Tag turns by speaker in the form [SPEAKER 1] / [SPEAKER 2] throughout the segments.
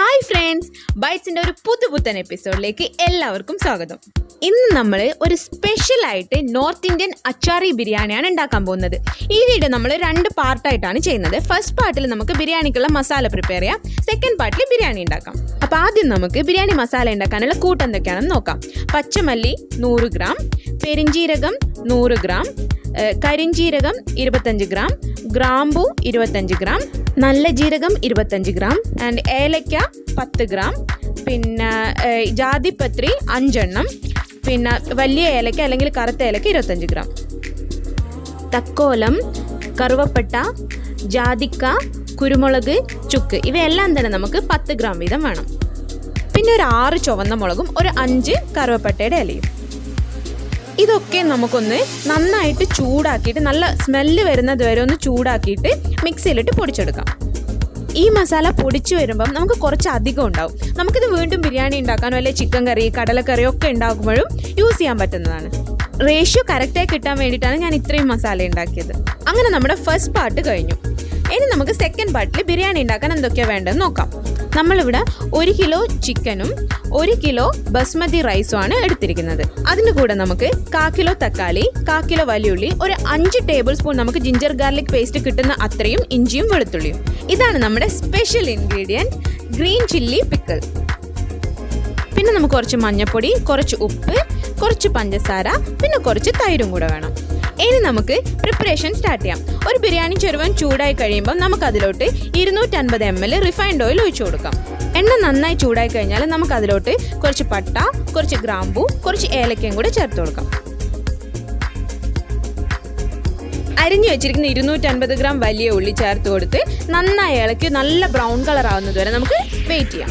[SPEAKER 1] Hi friends, ബൈറ്റ്സിൻ്റെ ഒരു പുതുപുത്തൻ എപ്പിസോഡിലേക്ക് എല്ലാവർക്കും സ്വാഗതം. ഇന്ന് നമ്മൾ ഒരു സ്പെഷ്യലായിട്ട് നോർത്ത് ഇന്ത്യൻ അച്ചാറി ബിരിയാണിയാണ് ഉണ്ടാക്കാൻ പോകുന്നത്. ഈ വീഡിയോ നമ്മൾ 2 പാർട്ടായിട്ടാണ് ചെയ്യുന്നത്. ഫസ്റ്റ് പാർട്ടിൽ നമുക്ക് ബിരിയാണിക്കുള്ള മസാല പ്രിപ്പയർ ചെയ്യാം, സെക്കൻഡ് പാർട്ടിൽ ബിരിയാണി ഉണ്ടാക്കാം. അപ്പോൾ ആദ്യം നമുക്ക് ബിരിയാണി മസാല ഉണ്ടാക്കാനുള്ള കൂട്ട് എന്തൊക്കെയാണെന്ന് നോക്കാം. പച്ചമല്ലി 100 ഗ്രാം, പെരിഞ്ചീരകം 100 ഗ്രാം, കരിഞ്ചീരകം 25 ഗ്രാം, ഗ്രാമ്പു 25 ഗ്രാം, നല്ല ജീരകം 25 ഗ്രാം ആൻഡ് ഏലക്ക 10 ഗ്രാം, പിന്നെ ജാതിപത്രി 5 എണ്ണം, പിന്നെ വലിയ ഏലക്ക അല്ലെങ്കിൽ കറുത്ത ഏലക്ക 25 ഗ്രാം, തക്കോലം, കറുവപ്പട്ട, ജാതിക്ക, കുരുമുളക്, ചുക്ക് ഇവയെല്ലാം തന്നെ നമുക്ക് 10 ഗ്രാം വീതം വേണം. പിന്നെ ഒരു 6 ചുവന്ന മുളകും ഒരു 5 കറുവപ്പട്ടയുടെ ഇലയും. ഇതൊക്കെ നമുക്കൊന്ന് നന്നായിട്ട് ചൂടാക്കിയിട്ട് നല്ല സ്മെല്ല് വരുന്നത് വരെ ഒന്ന് ചൂടാക്കിയിട്ട് മിക്സിയിലിട്ട് പൊടിച്ചെടുക്കാം. ഈ മസാല പൊടിച്ചു വരുമ്പം നമുക്ക് കുറച്ച് അധികം ഉണ്ടാവും. നമുക്കിത് വീണ്ടും ബിരിയാണി ഉണ്ടാക്കാനോ അല്ലെങ്കിൽ ചിക്കൻ കറി, കടലക്കറി ഒക്കെ ഉണ്ടാക്കുമ്പോഴും യൂസ് ചെയ്യാൻ പറ്റുന്നതാണ്. റേഷ്യോ കറക്റ്റായി കിട്ടാൻ വേണ്ടിയിട്ടാണ് ഞാൻ ഇത്രയും മസാല ഉണ്ടാക്കിയത്. അങ്ങനെ നമ്മുടെ ഫസ്റ്റ് പാർട്ട് കഴിഞ്ഞു. ഇനി നമുക്ക് സെക്കൻഡ് പാർട്ടിൽ ബിരിയാണി ഉണ്ടാക്കാൻ എന്തൊക്കെയാണ് വേണ്ടതെന്ന് നോക്കാം. നമ്മളിവിടെ 1 കിലോ ചിക്കനും 1 കിലോ ബസ്മതി റൈസുമാണ് എടുത്തിരിക്കുന്നത്. അതിന് കൂടെ നമുക്ക് 1/4 കിലോ തക്കാളി, 1/4 കിലോ വലിയുള്ളി, ഒരു 5 ടേബിൾ സ്പൂൺ നമുക്ക് ജിഞ്ചർ ഗാർലിക് പേസ്റ്റ് കിട്ടുന്ന അത്രയും ഇഞ്ചിയും വെളുത്തുള്ളിയും. ഇതാണ് നമ്മുടെ special ingredient green chilli pickle. പിന്നെ നമുക്ക് കുറച്ച് മഞ്ഞൾപ്പൊടി, കുറച്ച് ഉപ്പ്, കുറച്ച് പഞ്ചസാര, പിന്നെ കുറച്ച് തൈരും കൂടെ വേണം. ഇനി നമുക്ക് പ്രിപ്പറേഷൻ സ്റ്റാർട്ട് ചെയ്യാം. ഒരു ബിരിയാണി ചെറുവൻ ചൂടായി കഴിയുമ്പോൾ നമുക്ക് അതിലോട്ട് 250 ml റിഫൈൻഡ് ഓയിൽ ഒഴിച്ചു കൊടുക്കാം. എണ്ണ നന്നായി ചൂടായി കഴിഞ്ഞാൽ നമുക്ക് അതിലോട്ട് കുറച്ച് പട്ട, കുറച്ച് ഗ്രാമ്പൂ, കുറച്ച് ഏലക്കയും കൂടെ ചേർത്ത് കൊടുക്കാം. അരിഞ്ഞു വെച്ചിരിക്കുന്ന 250 ഗ്രാം വലിയ ഉള്ളി ചേർത്ത് കൊടുത്ത് നന്നായി ഇളക്കി നല്ല ബ്രൗൺ കളർ ആവുന്നത് വരെ നമുക്ക് വെയിറ്റ് ചെയ്യാം.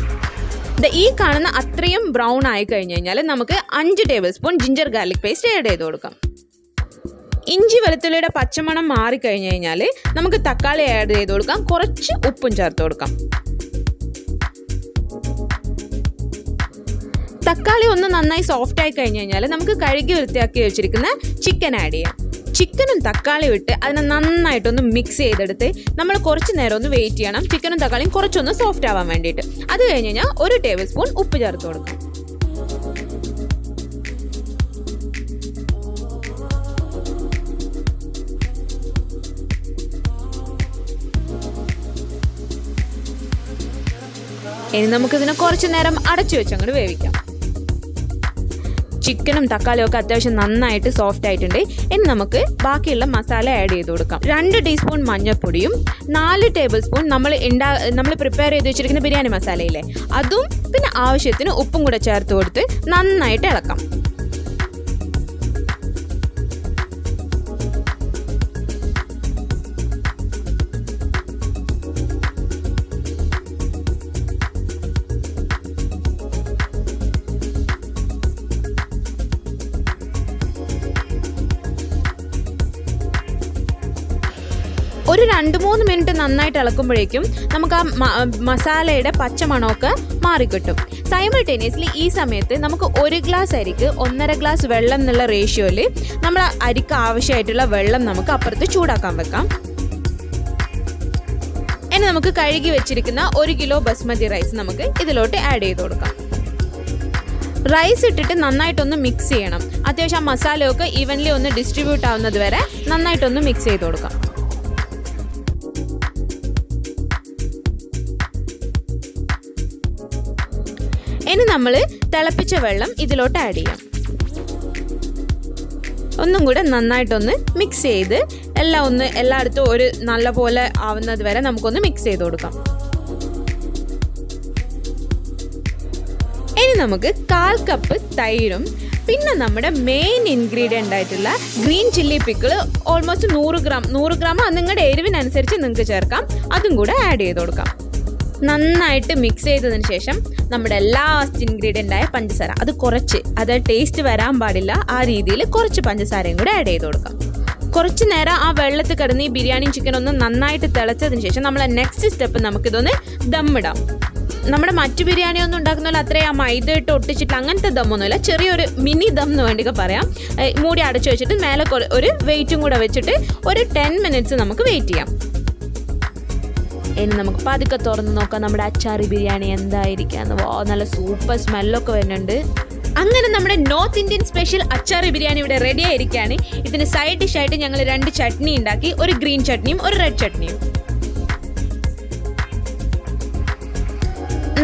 [SPEAKER 1] ഈ കാണുന്ന അത്രയും ബ്രൗൺ ആയി കഴിഞ്ഞ് കഴിഞ്ഞാൽ നമുക്ക് 5 table spoon ginger garlic paste add ചെയ്ത് കൊടുക്കാം. ഇഞ്ചി വെളുത്തുള്ളിയുടെ പച്ചമണം മാറിക്കഴിഞ്ഞ് കഴിഞ്ഞാൽ നമുക്ക് തക്കാളി ആഡ് ചെയ്ത് കൊടുക്കാം. കുറച്ച് ഉപ്പും ചേർത്ത് കൊടുക്കാം. തക്കാളി ഒന്ന് നന്നായി സോഫ്റ്റ് ആയി കഴിഞ്ഞ് കഴിഞ്ഞാൽ നമുക്ക് കഴുകി വൃത്തിയാക്കി വെച്ചിരിക്കുന്ന ചിക്കൻ ആഡ് ചെയ്യാം. ചിക്കനും തക്കാളിയും ഇട്ട് അതിനെ നന്നായിട്ടൊന്ന് മിക്സ് ചെയ്തെടുത്ത് നമ്മൾ കുറച്ച് നേരം ഒന്ന് വെയിറ്റ് ചെയ്യണം. ചിക്കനും തക്കാളിയും കുറച്ചൊന്ന് സോഫ്റ്റ് ആവാൻ വേണ്ടിയിട്ട്. അത് കഴിഞ്ഞ് കഴിഞ്ഞാൽ 1 ടേബിൾ സ്പൂൺ ഉപ്പ് ചേർത്ത് കൊടുക്കാം. ഇനി നമുക്കിതിനെ കുറച്ച് നേരം അടച്ചു വെച്ച് അങ്ങോട്ട് വേവിക്കാം. ചിക്കനും തക്കാളിയും ഒക്കെ അത്യാവശ്യം നന്നായിട്ട് സോഫ്റ്റ് ആയിട്ടുണ്ട്. ഇനി നമുക്ക് ബാക്കിയുള്ള മസാല ആഡ് ചെയ്ത് കൊടുക്കാം. 2 ടീസ്പൂൺ മഞ്ഞൾപ്പൊടിയും 4 ടേബിൾ സ്പൂൺ നമ്മൾ പ്രിപ്പയർ ചെയ്ത് വെച്ചിരിക്കുന്ന ബിരിയാണി മസാലയില്ലേ അതും പിന്നെ ആവശ്യത്തിന് ഉപ്പും കൂടെ ചേർത്ത് കൊടുത്ത് നന്നായിട്ട് ഇളക്കാം. ഒരു 2-3 മിനിറ്റ് നന്നായിട്ട് ഇളക്കുമ്പോഴേക്കും നമുക്ക് ആ മസാലയുടെ പച്ചമണമൊക്കെ മാറിക്കിട്ടും. സൈമൾട്ടേനിയസ്ലി ഈ സമയത്ത് നമുക്ക് 1 ഗ്ലാസ് അരിക്ക് 1.5 ഗ്ലാസ് വെള്ളം എന്നുള്ള റേഷ്യോയിൽ നമ്മൾ അരിക്ക് ആവശ്യമായിട്ടുള്ള വെള്ളം നമുക്ക് അപ്പുറത്ത് ചൂടാക്കാൻ വെക്കാം. ഇനി നമുക്ക് കഴുകി വെച്ചിരിക്കുന്ന 1 കിലോ ബസ്മതി റൈസ് നമുക്ക് ഇതിലോട്ട് ആഡ് ചെയ്ത് കൊടുക്കാം. റൈസ് ഇട്ടിട്ട് നന്നായിട്ടൊന്ന് മിക്സ് ചെയ്യണം. അത്യാവശ്യം ആ മസാലയൊക്കെ ഈവൻലി ഒന്ന് ഡിസ്ട്രിബ്യൂട്ട് ആവുന്നത് വരെ നന്നായിട്ടൊന്ന് മിക്സ് ചെയ്ത് കൊടുക്കാം. ഇനി നമ്മൾ തിളപ്പിച്ച വെള്ളം ഇതിലോട്ട് ആഡ് ചെയ്യാം. ഒന്നും കൂടെ നന്നായിട്ടൊന്ന് മിക്സ് ചെയ്ത് എല്ലായിടത്തും ഒരു നല്ല പോലെ ആവുന്നത് വരെ നമുക്കൊന്ന് മിക്സ് ചെയ്ത് കൊടുക്കാം. ഇനി നമുക്ക് 1/4 കപ്പ് തൈരും പിന്നെ നമ്മുടെ മെയിൻ ഇൻഗ്രീഡിയൻ്റ് ആയിട്ടുള്ള green chilli pickle almost 100 gram നിങ്ങളുടെ എരിവിനനുസരിച്ച് നിങ്ങൾക്ക് ചേർക്കാം. അതും കൂടെ ആഡ് ചെയ്ത് കൊടുക്കാം. നന്നായിട്ട് മിക്സ് ചെയ്തതിന് ശേഷം നമ്മുടെ ലാസ്റ്റ് ഇൻഗ്രീഡിയൻ്റായ പഞ്ചസാര അത് ടേസ്റ്റ് വരാൻ പാടില്ല, ആ രീതിയിൽ കുറച്ച് പഞ്ചസാരയും കൂടെ ആഡ് ചെയ്ത് കൊടുക്കാം. കുറച്ച് നേരം ആ വെള്ളത്തിൽ കിടന്ന് ഈ ബിരിയാണിയും ചിക്കനൊന്ന് നന്നായിട്ട് തിളച്ചതിന് ശേഷം നമ്മൾ നെക്സ്റ്റ് സ്റ്റെപ്പ് നമുക്കിതൊന്ന് ദമ്മിടാം. നമ്മുടെ മറ്റു ബിരിയാണി ഒന്നും ഉണ്ടാക്കുന്ന പോലെ അത്രയും ആ മൈദ ഇട്ട് ഒട്ടിച്ചിട്ട് അങ്ങനത്തെ ദമ്മൊന്നുമില്ല. ചെറിയൊരു മിനി ദം എന്ന് വേണ്ടിയൊക്കെ പറയാം. മൂടി അടച്ചു വെച്ചിട്ട് മേലെ ഒരു വെയിറ്റും കൂടെ വെച്ചിട്ട് ഒരു 10 മിനിറ്റ്സ് നമുക്ക് വെയിറ്റ് ചെയ്യാം. ഇനി നമുക്ക് പതുക്കെ തുറന്ന് നോക്കാം നമ്മുടെ അച്ചാറി ബിരിയാണി എന്തായിരിക്കാന്ന്. നല്ല സൂപ്പർ സ്മെല്ലൊക്കെ വരുന്നുണ്ട്. അങ്ങനെ നമ്മുടെ നോർത്ത് ഇന്ത്യൻ സ്പെഷ്യൽ അച്ചാറി ബിരിയാണി ഇവിടെ റെഡി ആയിരിക്കുകയാണ്. ഇതിന് സൈഡ് ഡിഷായിട്ട് ഞങ്ങൾ 2 ചട്നി ഉണ്ടാക്കി, ഒരു ഗ്രീൻ ചട്നിയും ഒരു റെഡ് ചട്നിയും.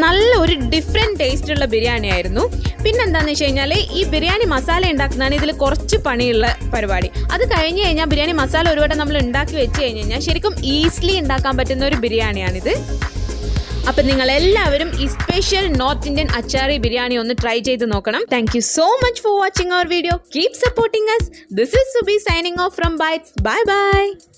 [SPEAKER 1] നല്ല ഒരു ഡിഫറെൻറ്റ് ടേസ്റ്റുള്ള ബിരിയാണി ആയിരുന്നു. പിന്നെന്താണെന്ന് വെച്ച് കഴിഞ്ഞാൽ ഈ ബിരിയാണി മസാല ഉണ്ടാക്കുന്നതാണ് ഇതിൽ കുറച്ച് പണിയുള്ള പരിപാടി. അത് കഴിഞ്ഞ് കഴിഞ്ഞാൽ ബിരിയാണി മസാല ഒരു വട്ടം നമ്മൾ ഉണ്ടാക്കി വെച്ച് കഴിഞ്ഞ് കഴിഞ്ഞാൽ ശരിക്കും ഈസിലി ഉണ്ടാക്കാൻ പറ്റുന്ന ഒരു ബിരിയാണിയാണിത്. അപ്പം നിങ്ങൾ എല്ലാവരും ഈ special north Indian achari biryani ഒന്ന് ട്രൈ ചെയ്ത് നോക്കണം. Thank you so much for watching our video. Keep supporting us. This is Subi signing off from Bytz. Bye bye.